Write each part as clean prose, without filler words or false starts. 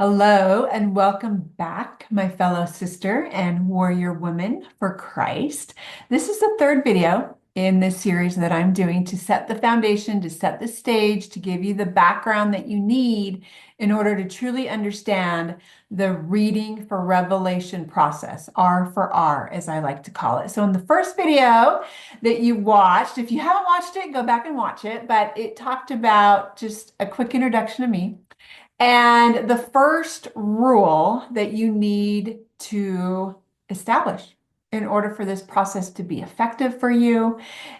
Hello and welcome back, my fellow sister and warrior woman for Christ. This is the third video in this series that I'm doing to set the foundation, to set the stage, to give you the background that you need in order to truly understand the reading for revelation process, R for R, as I like to call it. So in the first video that you watched, if you haven't watched it, go back and watch it, but it talked about just a quick introduction to me. And the first rule that you need to establish in order for this process to be effective for you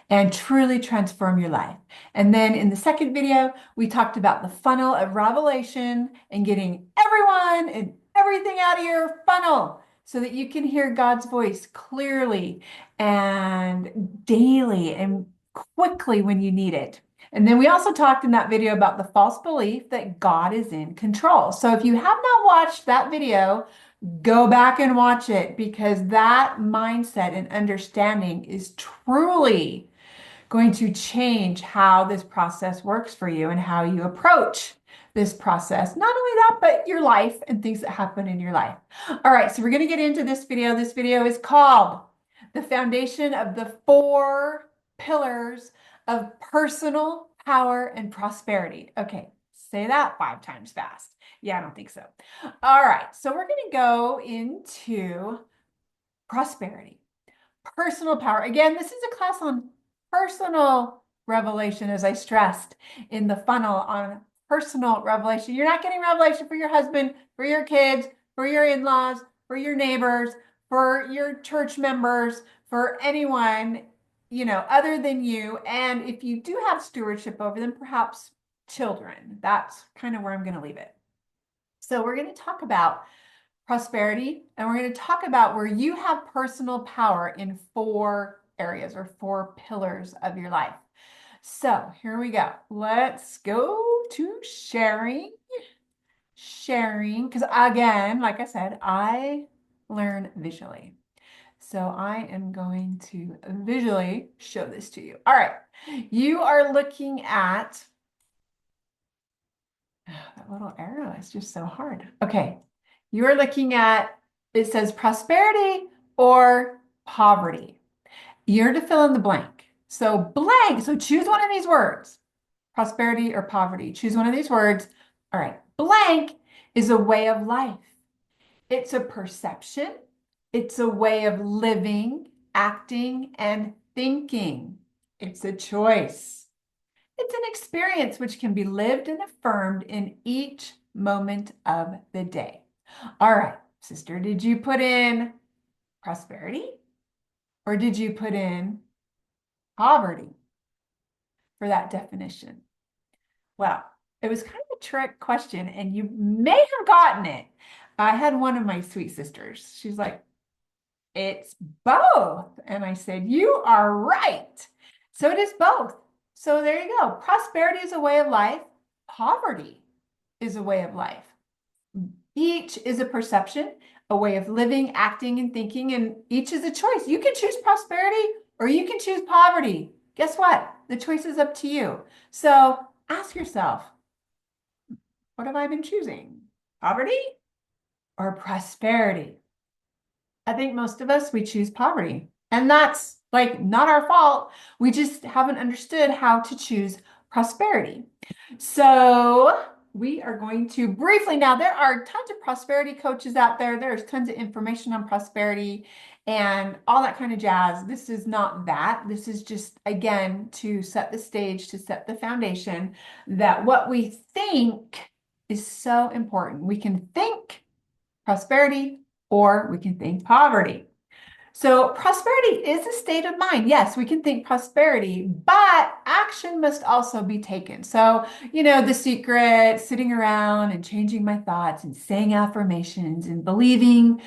and truly transform your life. And then in the second video, we talked about the funnel of revelation and getting everyone and everything out of your funnel so that you can hear God's voice clearly and daily and quickly when you need it. And then we also talked in that video about the false belief that God is in control. So if you have not watched that video, go back and watch it because that mindset and understanding is truly going to change how this process works for you and how you approach this process. Not only that, but your life and things that happen in your life. All right, so we're going to get into this video. This video is called The Foundation of the Four Pillars of Personal Power and Prosperity. Okay, say that 5 times fast. Yeah, I don't think so. All right, so we're going to go into prosperity, personal power. Again, this is a class on personal revelation, as I stressed in the funnel on personal revelation. You're not getting revelation for your husband, for your kids, for your in-laws, for your neighbors, for your church members, for anyone, other than you. And if you do have stewardship over them, perhaps children. That's kind of where I'm going to leave it. So we're going to talk about prosperity, and we're going to talk about where you have personal power in 4 areas or 4 pillars of your life. So here we go. Let's go to sharing. Because again, like I said, I learn visually. So I am going to visually show this to you. All right. You are looking at that little arrow is just so hard. Okay. You are looking at, it says prosperity or poverty. You're to fill in the blank. So blank, so choose one of these words, prosperity or poverty. Choose one of these words. All right. Blank is a way of life. It's a perception. It's a way of living, acting, and thinking. It's a choice. It's an experience which can be lived and affirmed in each moment of the day. All right, sister, did you put in prosperity or did you put in poverty for that definition? Well, it was kind of a trick question and you may have gotten it. I had one of my sweet sisters. She's like, it's both. And I said, you are right. So it is both. So there you go. Prosperity is a way of life. Poverty is a way of life. Each is a perception, a way of living, acting, and thinking, and each is a choice. You can choose prosperity or you can choose poverty. Guess what? The choice is up to you. So ask yourself, what have I been choosing? Poverty or prosperity? I think most of us, we choose poverty. And that's like not our fault. We just haven't understood how to choose prosperity. So we are going to briefly now, there are tons of prosperity coaches out there. There's tons of information on prosperity and all that kind of jazz. This is not that. This is just, again, to set the stage, to set the foundation that what we think is so important. We can think prosperity or we can think poverty. So prosperity is a state of mind. Yes, we can think prosperity, but action must also be taken. So, the secret, sitting around and changing my thoughts and saying affirmations and believing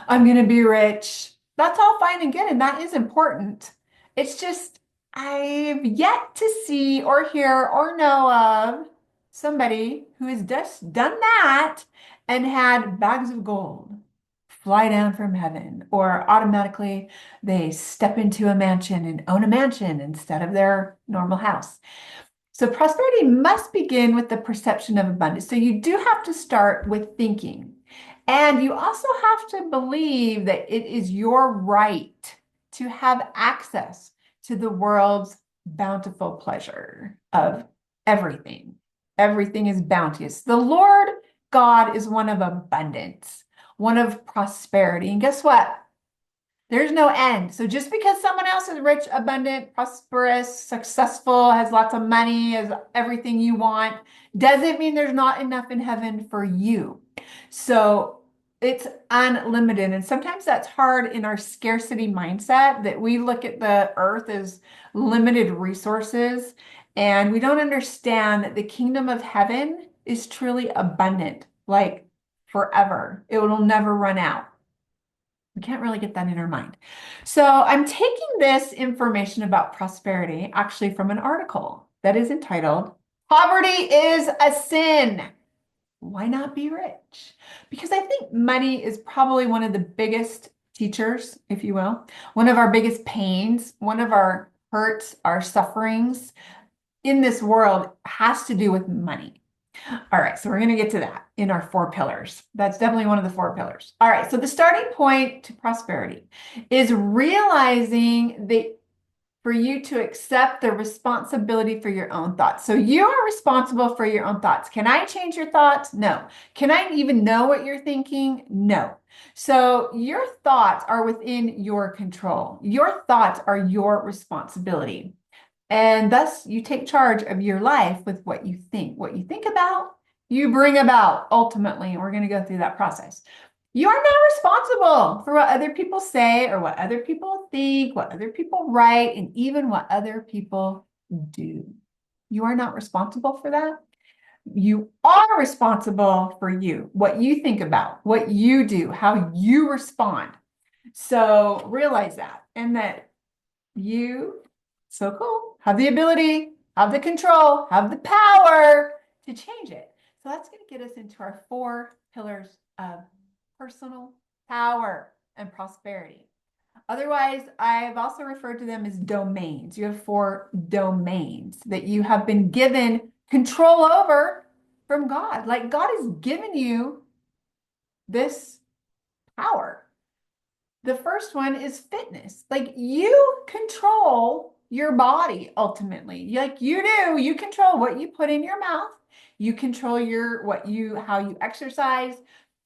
I'm going to be rich, that's all fine and good. And that is important. It's just, I've yet to see or hear or know of somebody who has just done that and had bags of gold fly down from heaven, or automatically they step into a mansion and own a mansion instead of their normal house. So prosperity must begin with the perception of abundance. So you do have to start with thinking. And you also have to believe that it is your right to have access to the world's bountiful pleasure of everything. Everything is bounteous. The Lord God is one of abundance, one of prosperity. And guess what? There's no end. So just because someone else is rich, abundant, prosperous, successful, has lots of money, has everything you want, doesn't mean there's not enough in heaven for you. So it's unlimited. And sometimes that's hard in our scarcity mindset that we look at the earth as limited resources. And we don't understand that the kingdom of heaven is truly abundant, like forever. It will never run out. We can't really get that in our mind. So I'm taking this information about prosperity actually from an article that is entitled, Poverty is a Sin. Why not be rich? Because I think money is probably one of the biggest teachers, if you will, one of our biggest pains, one of our hurts, our sufferings in this world has to do with money. All right, so we're going to get to that in our 4 pillars. That's definitely one of the 4 pillars. All right, so the starting point to prosperity is realizing that for you to accept the responsibility for your own thoughts. So you are responsible for your own thoughts. Can I change your thoughts? No. Can I even know what you're thinking? No. So your thoughts are within your control. Your thoughts are your responsibility. And thus, you take charge of your life with what you think. What you think about, you bring about ultimately. And we're going to go through that process. You are not responsible for what other people say or what other people think, what other people write, and even what other people do. You are not responsible for that. You are responsible for you, what you think about, what you do, how you respond. So realize that, and that you, so cool, have the ability, have the control, have the power to change it. So that's going to get us into our 4 pillars of personal power and prosperity. Otherwise, I've also referred to them as domains. You have 4 domains that you have been given control over from God. Like God has given you this power. The first one is fitness. Like you control your body ultimately. Like you do, you control what you put in your mouth. You control how you exercise,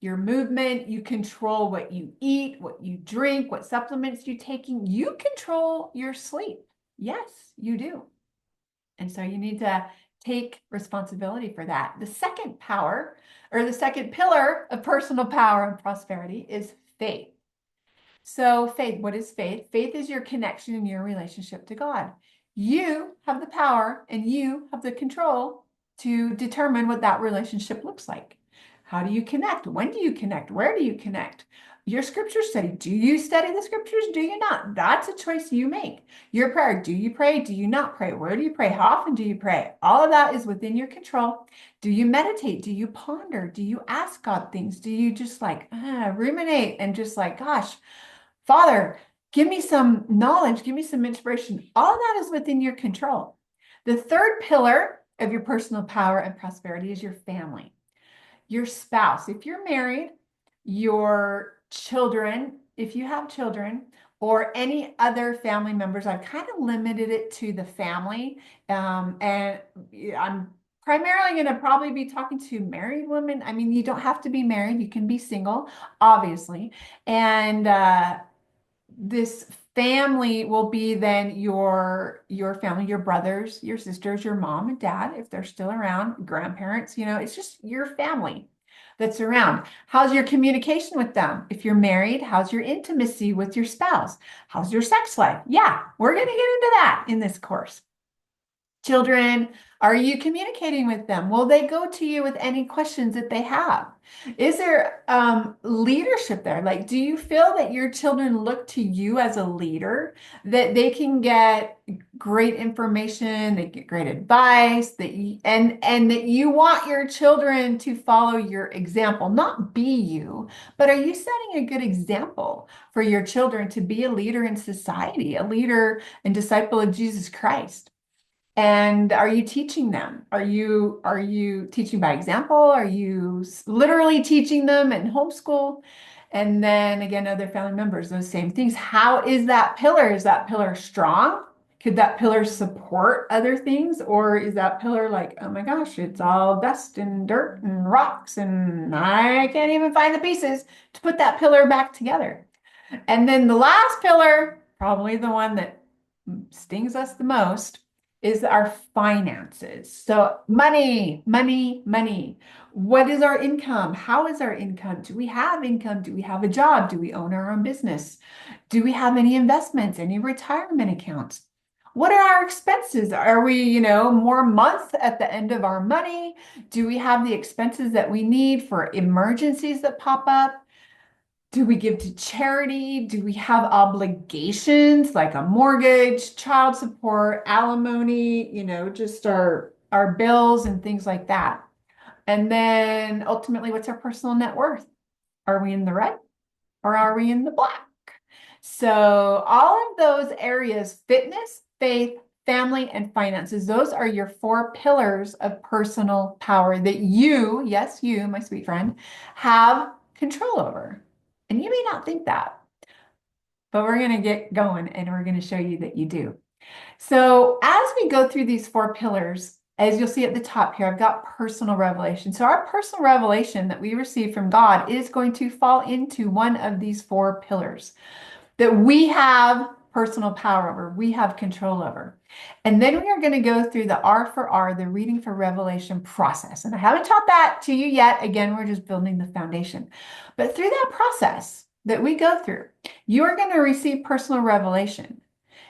your movement. You control what you eat, what you drink, what supplements you're taking. You control your sleep. Yes, you do. And so you need to take responsibility for that. The second power, or the second pillar of personal power and prosperity, is faith. So faith, what is faith? Faith is your connection and your relationship to God. You have the power and you have the control to determine what that relationship looks like. How do you connect? When do you connect? Where do you connect? Your scripture study. Do you study the scriptures? Do you not? That's a choice you make. Your prayer. Do you pray? Do you not pray? Where do you pray? How often do you pray? All of that is within your control. Do you meditate? Do you ponder? Do you ask God things? Do you just like ruminate and just like, gosh, Father, give me some knowledge, give me some inspiration. All of that is within your control. The third pillar of your personal power and prosperity is your family, your spouse. If you're married, your children, if you have children, or any other family members, I've kind of limited it to the family. And I'm primarily going to probably be talking to married women. I mean, you don't have to be married, you can be single, obviously. And this family will be then your family, your brothers, your sisters, your mom and dad, if they're still around, grandparents, it's just your family that's around. How's your communication with them? If you're married, how's your intimacy with your spouse? How's your sex life? Yeah, we're going to get into that in this course. Children, are you communicating with them? Will they go to you with any questions that they have? Is there leadership there? Like, do you feel that your children look to you as a leader, that they can get great information, they get great advice, and that you want your children to follow your example, not be you, but are you setting a good example for your children to be a leader in society, a leader and disciple of Jesus Christ? And are you teaching them? Are you teaching by example? Are you literally teaching them in homeschool? And then again, other family members, those same things. How is that pillar? Is that pillar strong? Could that pillar support other things? Or is that pillar like, oh my gosh, it's all dust and dirt and rocks, and I can't even find the pieces to put that pillar back together? And then the last pillar, probably the one that stings us the most, is our finances. So money, money, money. What is our income? How is our income? Do we have income? Do we have a job? Do we own our own business? Do we have any investments, any retirement accounts? What are our expenses? Are we, more month at the end of our money? Do we have the expenses that we need for emergencies that pop up? Do we give to charity? Do we have obligations like a mortgage, child support, alimony, just our bills and things like that? And then ultimately, what's our personal net worth? Are we in the red or are we in the black? So all of those areas, fitness, faith, family, and finances, those are your four pillars of personal power that you, yes, you, my sweet friend, have control over. And you may not think that, but we're going to get going and we're going to show you that you do. So as we go through these four pillars, as you'll see at the top here, I've got personal revelation. So our personal revelation that we receive from God is going to fall into one of these four pillars that we have personal power over, we have control over. And then we are going to go through the R for R, the reading for revelation process. And I haven't taught that to you yet. Again, we're just building the foundation. But through that process that we go through, you are going to receive personal revelation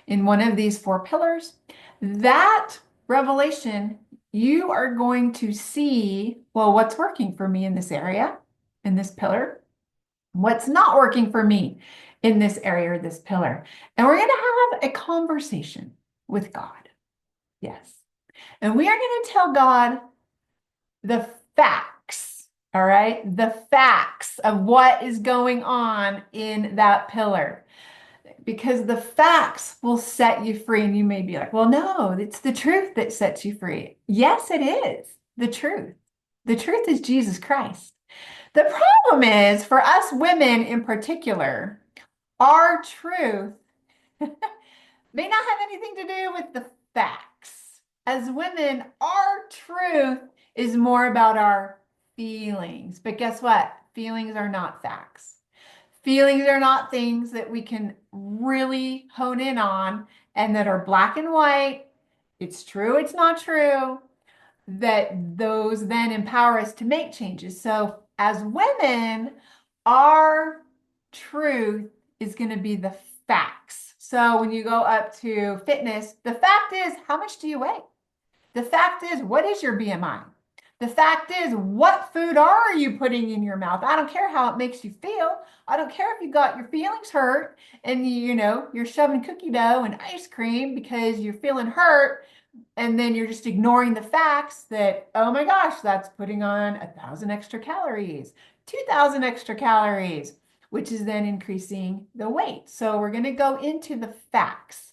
in one of these four pillars. That revelation, you are going to see, well, what's working for me in this area, in this pillar? What's not working for me in this area or this pillar? And we're going to have a conversation with God. Yes. And we are going to tell God the facts, all right? The facts of what is going on in that pillar. Because the facts will set you free. And you may be like, well, no, it's the truth that sets you free. Yes, it is the truth. The truth is Jesus Christ. The problem is for us women in particular, our truth may not have anything to do with the facts. As women, our truth is more about our feelings. But guess what? Feelings are not facts. Feelings are not things that we can really hone in on and that are black and white. It's true, it's not true. That those then empower us to make changes. So as women, our truth is going to be the facts. So when you go up to fitness, the fact is, how much do you weigh? The fact is, what is your BMI? The fact is, what food are you putting in your mouth? I don't care how it makes you feel. I don't care if you got your feelings hurt and you're shoving cookie dough and ice cream because you're feeling hurt. And then you're just ignoring the facts that, oh my gosh, that's putting on 1,000 extra calories, 2,000 extra calories, which is then increasing the weight. So we're going to go into the facts.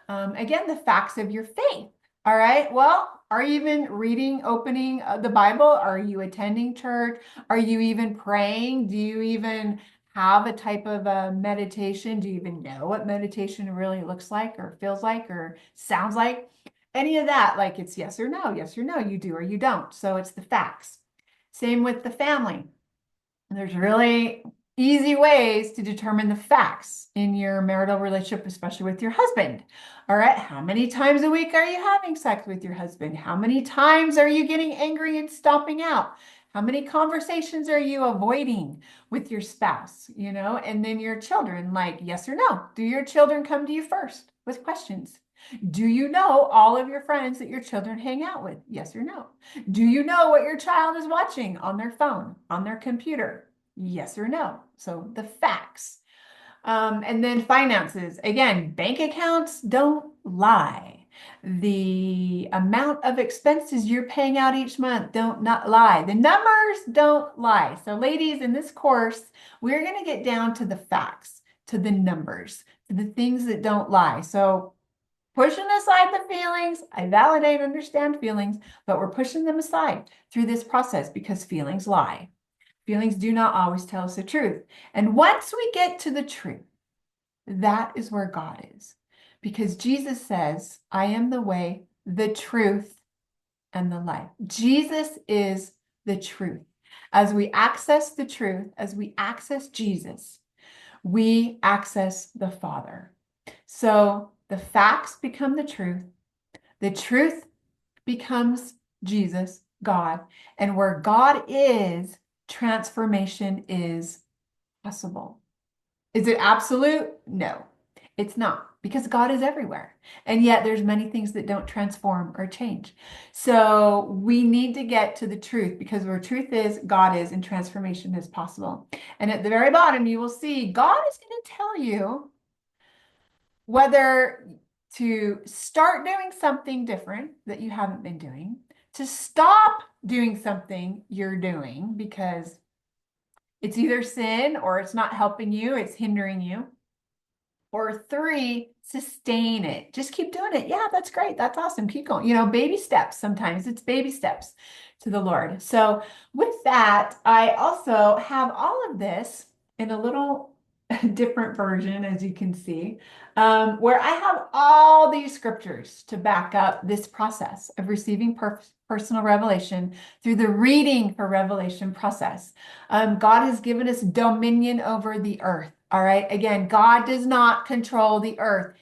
Again, the facts of your faith. All right. Well, are you even opening the Bible? Are you attending church? Are you even praying? Do you even have a type of meditation? Do you even know what meditation really looks like or feels like or sounds like? Any of that, like it's yes or no, you do or you don't. So it's the facts. Same with the family. There's really easy ways to determine the facts in your marital relationship, especially with your husband. All right, how many times a week are you having sex with your husband? How many times are you getting angry and stomping out? How many conversations are you avoiding with your spouse? And then your children, like yes or no. Do your children come to you first with questions? Do you know all of your friends that your children hang out with? Yes or no? Do you know what your child is watching on their phone, on their computer? Yes or no? So the facts. And then finances. Again, bank accounts don't lie. The amount of expenses you're paying out each month don't not lie. The numbers don't lie. So ladies, in this course, we're going to get down to the facts, to the numbers, to the things that don't lie. So pushing aside the feelings. I validate, understand feelings, but we're pushing them aside through this process because feelings lie. Feelings do not always tell us the truth. And once we get to the truth, that is where God is. Because Jesus says, I am the way, the truth, and the life. Jesus is the truth. As we access the truth, as we access Jesus, we access the Father. So the facts become the truth becomes Jesus, God, and where God is, transformation is possible. Is it absolute? No, it's not, because God is everywhere. And yet there's many things that don't transform or change. So we need to get to the truth, because where truth is, God is, and transformation is possible. And at the very bottom, you will see God is going to tell you whether to start doing something different that you haven't been doing, to stop doing something you're doing because it's either sin or it's not helping you, it's hindering you. Or 3, sustain it. Just keep doing it. Yeah, that's great. That's awesome. Keep going. Baby steps. Sometimes it's baby steps to the Lord. So with that, I also have all of this in a little different version, as you can see, where I have all these scriptures to back up this process of receiving personal revelation through the reading for revelation process. God has given us dominion over the earth. All right. Again, God does not control the earth.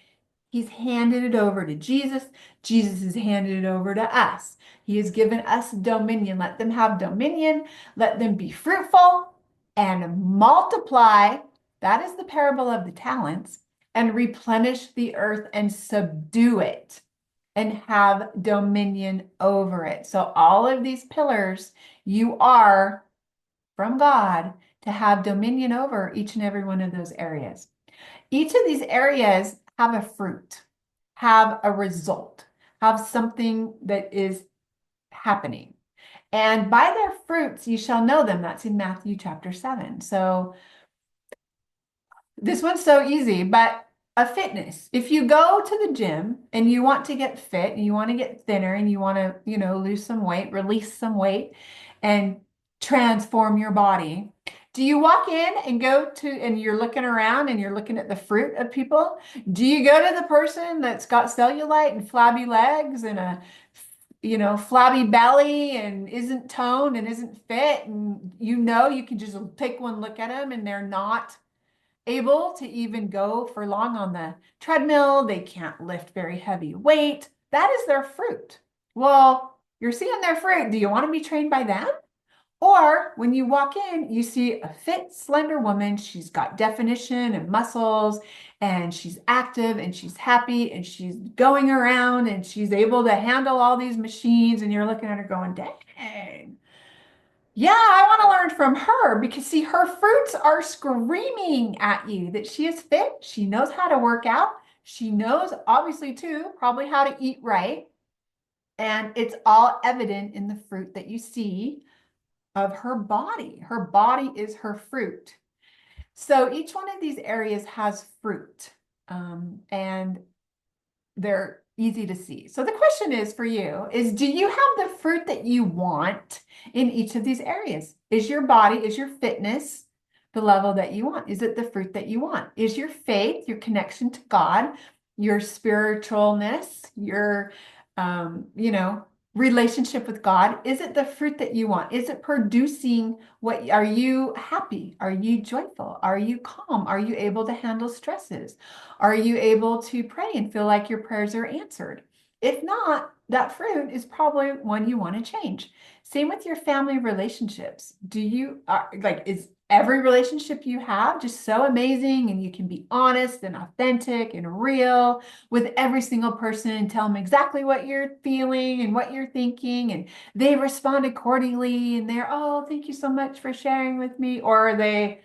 He's handed it over to Jesus. Jesus has handed it over to us. He has given us dominion. Let them have dominion. Let them be fruitful and multiply. That is the parable of the talents. And replenish the earth and subdue it and have dominion over it. So all of these pillars, you are from God to have dominion over each and every one of those areas. Each of these areas have a fruit, have a result, have something that is happening. And by their fruits you shall know them. That's in Matthew chapter 7. So this one's so easy, but a fitness. If you go to the gym and you want to get fit and you want to get thinner and you want to, lose some weight, release some weight and transform your body, do you walk in and and you're looking around and you're looking at the fruit of people? Do you go to the person that's got cellulite and flabby legs and a, flabby belly and isn't toned and isn't fit, and you can just take one look at them and they're not able to even go for long on the treadmill. They can't lift very heavy weight. That is their fruit. Well, you're seeing their fruit. Do you want to be trained by them? Or when you walk in, you see a fit, slender woman. She's got definition and muscles, and she's active and she's happy and she's going around and she's able to handle all these machines. And you're looking at her going, dang, yeah, I want to learn from her, because see, her fruits are screaming at you that she is fit. She knows how to work out. She knows, obviously, too, probably how to eat right. And it's all evident in the fruit that you see of her body. Her body is her fruit. So each one of these areas has fruit, and they're easy to see. So the question is for you is, do you have the fruit that you want in each of these areas? Is your body, is your fitness the level that you want? Is it the fruit that you want? Is your faith, your connection to God, your spiritualness, your, relationship with God, is it the fruit that you want? Is it producing are you happy? Are you joyful? Are you calm? Are you able to handle stresses? Are you able to pray and feel like your prayers are answered? If not, that fruit is probably one you want to change. Same with your family relationships. Is every relationship you have just so amazing and you can be honest and authentic and real with every single person and tell them exactly what you're feeling and what you're thinking, and they respond accordingly and they're, oh, thank you so much for sharing with me? Or are they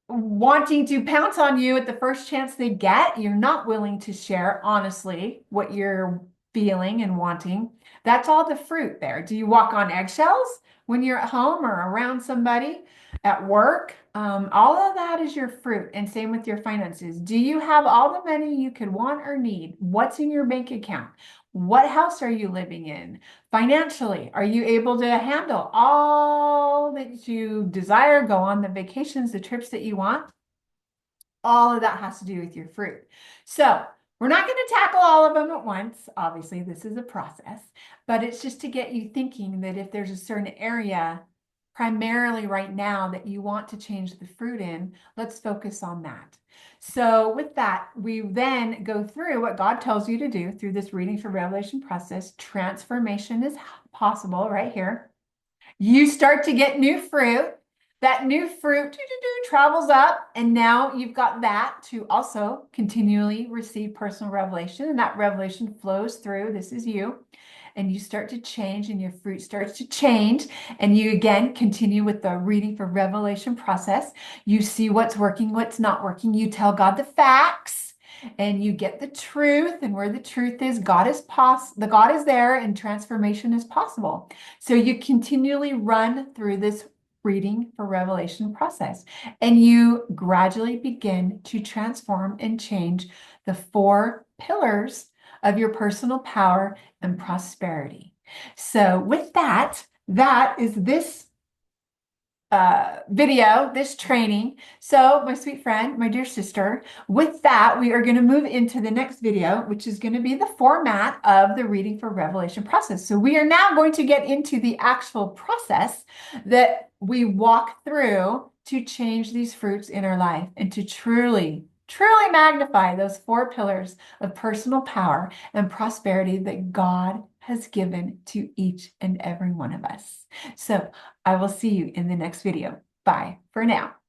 wanting to pounce on you at the first chance they get? You're not willing to share honestly what you're feeling and wanting. That's all the fruit there. Do you walk on eggshells when you're at home or around somebody? at work, all of that is your fruit. And same with your finances. Do you have all the money you could want or need? What's in your bank account? What house are you living in? Financially, are you able to handle all that you desire, go on the vacations, the trips that you want? All of that has to do with your fruit. So we're not going to tackle all of them at once. Obviously, this is a process, but it's just to get you thinking that if there's a certain area, primarily right now, that you want to change the fruit in, let's focus on that. So with that, we then go through what God tells you to do through this reading for Revelation process. Transformation is possible right here. You start to get new fruit. That new fruit travels up, and now you've got that to also continually receive personal revelation, and that revelation flows through. This is you, and you start to change, and your fruit starts to change, and you again continue with the reading for revelation process. You see what's working, what's not working. You tell God the facts, and you get the truth, and where the truth is, the God is there, and transformation is possible. So you continually run through this reading for revelation process, and you gradually begin to transform and change the 4 pillars of your personal power and prosperity. So with that, that is this video, this training. So my sweet friend, my dear sister, with that, we are going to move into the next video, which is going to be the format of the reading for revelation process. So we are now going to get into the actual process that we walk through to change these fruits in our life and to truly magnify those 4 pillars of personal power and prosperity that God has given to each and every one of us. So I will see you in the next video. Bye for now.